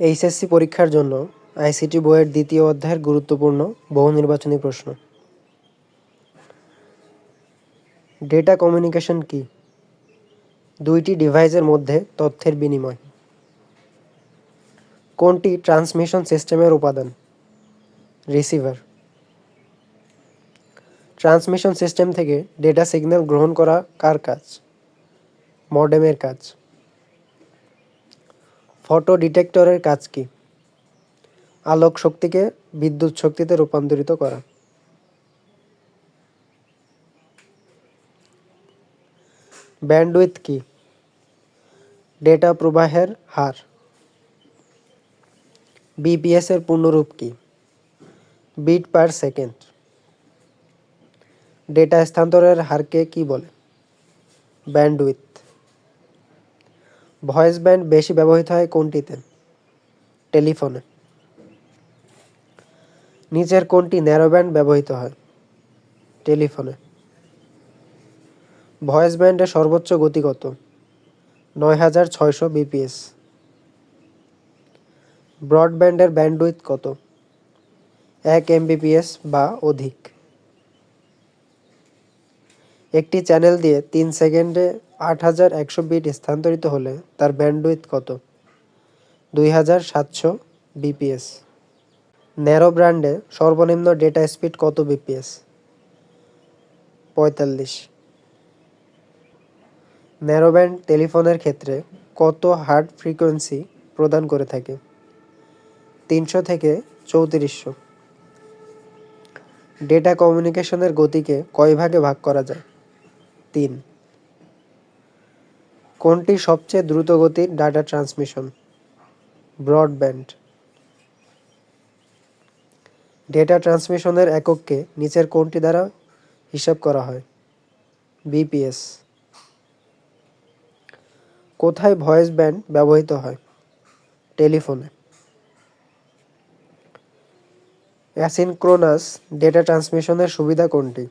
HSC পরীক্ষার জন্য ICT বইয়ের দ্বিতীয় অধ্যায়ের গুরুত্বপূর্ণ বহু নির্বাচনী প্রশ্ন। ডেটা কমিউনিকেশন কি? দুইটি ডিভাইসের মধ্যে তথ্যের বিনিময়। কোনটি ট্রান্সমিশন সিস্টেমের উপাদান? রিসিভার। ট্রান্সমিশন সিস্টেম থেকে ডেটা সিগন্যাল গ্রহণ করা কার কাজ? মডেমের কাজ। ফটো ডিটেক্টরের কাজ কি? আলোক শক্তিকে বিদ্যুৎ শক্তিতে রূপান্তরিত করা। ব্যান্ডউইথ কি? ডেটা প্রবাহের হার। বিপিএস এর পূর্ণরূপ কি? Bit per second. ডেটা স্থানান্তরের হারকে কি বলে? ব্যান্ডউইথ। ভয়েস ব্যান্ড বেশি ব্যবহৃত হয় কোনটিতে? টেলিফোনে। নিচের কোনটি ন্যারো ব্যান্ড ব্যবহৃত হয়? টেলিফোনে। ভয়েস ব্যান্ডের সর্বোচ্চ গতি কত? ৯৬০০ বিপিএস। ব্রডব্যান্ডের ব্যান্ডউইথ কত? ১ এমবিপিএস বা অধিক। একটি চ্যানেল দিয়ে ৩ সেকেন্ডে ৮১০০ বিট স্থানান্তরিত হলে তার ব্যান্ডউইথ কত? ২৭০০ বিপিএস। ন্যারো ব্যান্ডে সর্বনিম্ন ডেটা স্পিড কত বিপিএস? ৪৫। ন্যারো ব্যান্ড টেলিফোনের ক্ষেত্রে কত হার্জ ফ্রিকোয়েন্সি প্রদান করে থাকে? ৩০০ থেকে ৩৪০০। ডেটা কমিউনিকেশনের গতিকে কয় ভাগে ভাগ করা যায়? ৩। কোনটি সবচেয়ে দ্রুত গতির ডাটা ট্রান্সমিশন? ব্রডব্যান্ড। ডেটা ট্রান্সমিশনের একককে নিচের কোনটি দ্বারা হিসাব করা হয়? বিপিএস। কোথায় ভয়েস ব্যান্ড ব্যবহৃত হয়? টেলিফোনে। অ্যাসিনক্রোনাস ডেটা ট্রান্সমিশনের সুবিধা কোনটি?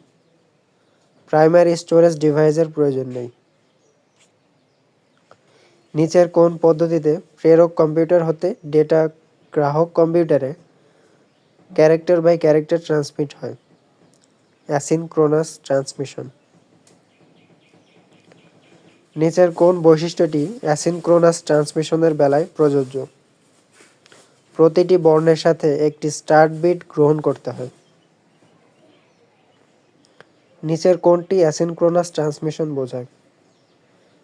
প্রাইমারি স্টোরেজ ডিভাইসের প্রয়োজন নেই। নিচের কোন পদ্ধতিতে প্রেরক কম্পিউটার হতে ডেটা গ্রাহক কম্পিউটারে ক্যারেক্টার বাই ক্যারেক্টার ট্রান্সমিট হয়? Asynchronous transmission. নিচের কোন বৈশিষ্ট্যটি অ্যাসিনক্রোনাস ট্রান্সমিশনের বেলায় প্রযোজ্য? প্রতিটি বর্ণের সাথে একটি স্টার্ট বিট গ্রহণ করতে হয়। নিচের কোনটি অ্যাসিনক্রোনাস ট্রান্সমিশন বোঝায়?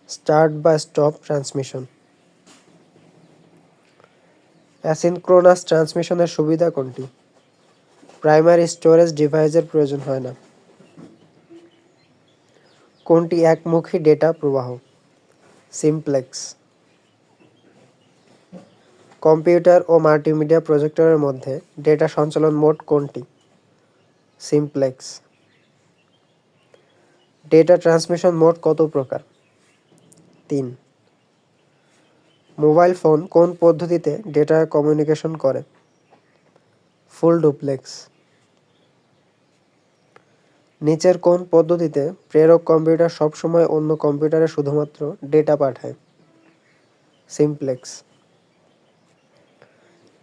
স্টার্ট বা স্টপ ট্রান্সমিশন। অ্যাসিনক্রোনাস ট্রান্সমিশনের সুবিধা কোনটি? প্রাইমারি স্টোরেজ ডিভাইসের প্রয়োজন হয় না। কোনটি একমুখী ডেটা প্রবাহ? সিমপ্লেক্স। কম্পিউটার ও মাল্টিমিডিয়া প্রজেক্টরের মধ্যে ডেটা সঞ্চালন মোড কোনটি? সিমপ্লেক্স। ডেটা ট্রান্সমিশন মোড কত প্রকার? ৩। মোবাইল ফোন কোন পদ্ধতিতে ডেটা কমিউনিকেশন করে? Full duplex. নিচের কোন পদ্ধতিতে প্রেরক কম্পিউটার সবসময় অন্য কম্পিউটারে শুধুমাত্র ডেটা পাঠায়? সিমপ্লেক্স।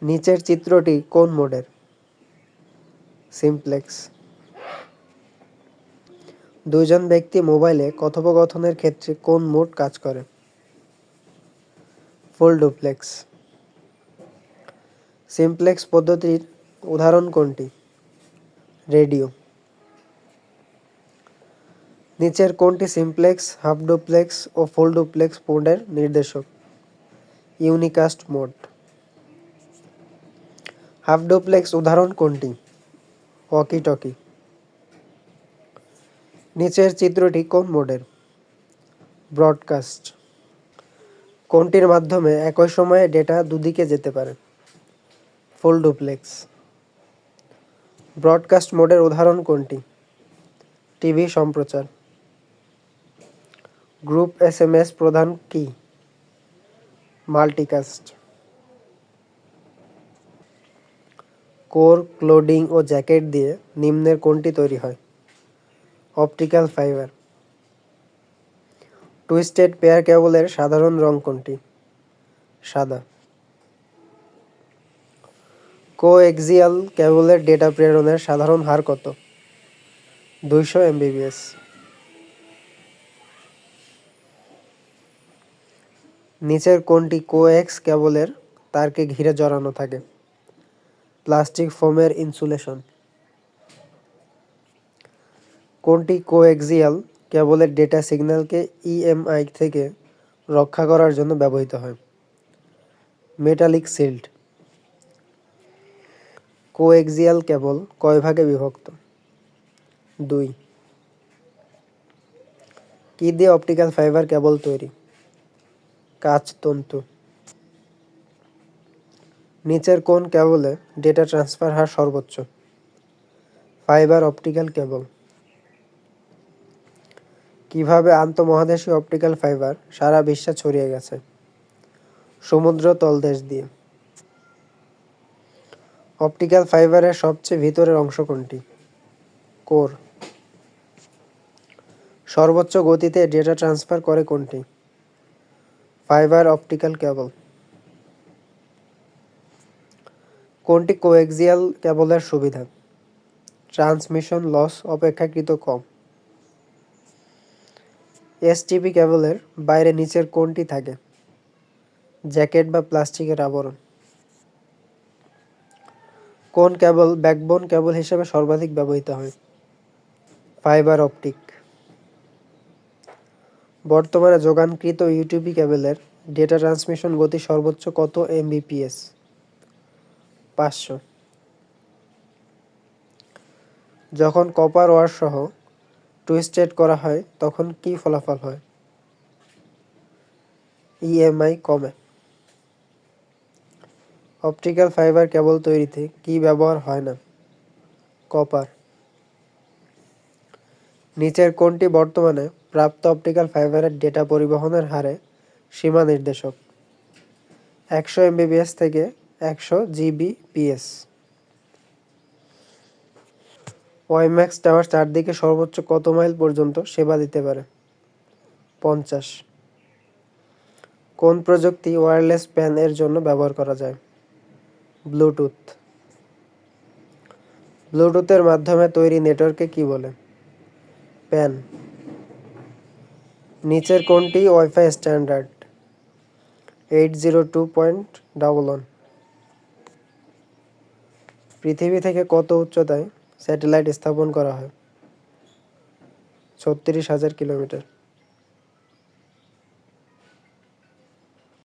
নিচের চিত্রটি কোন মোডের? সিমপ্লেক্স। দুইজন ব্যক্তি মোবাইলে কথোপকথনের ক্ষেত্রে কোন মোড কাজ করে? Full duplex. সিমপ্লেক্স পদ্ধতির উদাহরণ কোনটি? রেডিও। নিচের কোনটি সিমপ্লেক্স, হাফ ডুপ্লেক্স ও ফুল ডুপ্লেক্স মোডের নির্দেশক? Unicast mode. হাফ ডুপ্লেক্স উদাহরণ কোনটি? Walkie talkie. নিচের চিত্রটি কোন মোডের? ব্রডকাস্ট। কোনটির মাধ্যমে একই সময়ে ডেটা দুদিকে যেতে পারে? Full duplex. ব্রডকাস্ট মোডের উদাহরণ কোনটি? টিভি সম্প্রচার। গ্রুপ এসএমএস প্রধান কি? মাল্টিকাস্ট। কোর, ক্লোডিং ও জ্যাকেট দিয়ে নিম্নের কোনটি তৈরি হয়? Optical fibre. টুইস্টেড পেয়ার কেবলের সাধারণ রং কোনটি? সাদা। কোএক্সিয়াল কেবলের ডেটা প্রেরণের সাধারণ হার কত? 200 Mbps। নিচের কোনটি কোএক্স কেবলের তারকে ঘিরে জড়ানো থাকে? প্লাস্টিক, ফোমের, ইনসুলেশন। কোনটি কোএক্সিয়াল কেবলের ডেটা সিগন্যালকে ইএমআই থেকে রক্ষা করার জন্য ব্যবহৃত হয়? Metallic shield. কোএক্সিয়াল কেবল কয় ভাগে বিভক্ত? 2। কি দিয়ে অপটিক্যাল ফাইবার কেবল তৈরি? কাঁচ তন্তু। নিচের কোন কেবলে ডেটা ট্রান্সফার হার সর্বোচ্চ? ফাইবার অপটিক্যাল কেবল। কিভাবে আন্তঃমহাদেশীয় অপটিক্যাল ফাইবার সারা বিশ্বে ছড়িয়ে গেছে? সমুদ্র তলদেশ দিয়ে। অপটিক্যাল ফাইবারের সবচেয়ে ভিতরের অংশ কোনটি? কোর। সর্বোচ্চ গতিতে ডেটা ট্রান্সফার করে কোনটি? ফাইবার অপটিক্যাল কেবল। কোনটি কোএক্সিয়াল কেবলের সুবিধা? ট্রান্সমিশন লস অপেক্ষাকৃত কম। এসটিপি কেবলের বাইরে নিচের কোনটি থাকে? জ্যাকেট বা প্লাস্টিকের আবরণ। কোন কেবল ব্যাকবোন কেবল হিসেবে সর্বাধিক ব্যবহৃত হয়? Fibre optic. বর্তমানে যোগানকৃত ইউটিপি কেবলের ডেটা ট্রান্সমিশন গতি সর্বোচ্চ কত Mbps? 500। যখন কপার ওয়্যার সহ টুইস্টেড করা হয় তখন কী ফলাফল হয়? ইএমআই কমে। অপটিক্যাল ফাইবার কেবল তৈরিতে কী ব্যবহার হয় না? কপার। নিচের কোনটি বর্তমানে প্রাপ্ত অপটিক্যাল ফাইবারের ডেটা পরিবহনের হারে সীমা নির্দেশক? 100 Mbps থেকে 100 Gbps। ওয়াইম্যাক্স টাওয়ার চারদিকে সর্বোচ্চ কত মাইল পর্যন্ত সেবা দিতে পারে? 50। কোন প্রযুক্তি ওয়্যারলেস প্যান এর জন্য ব্যবহার করা যায়? ব্লুটুথ। ব্লুটুথের মাধ্যমে তৈরি নেটওয়ার্ককে কি বলে? প্যান। নিচের কোনটি ওয়াইফাই স্ট্যান্ডার্ড? 802.11। পৃথিবী থেকে কত উচ্চতায় স্যাটেলাইট স্থাপন করা হয়? 36,000 কিলোমিটার।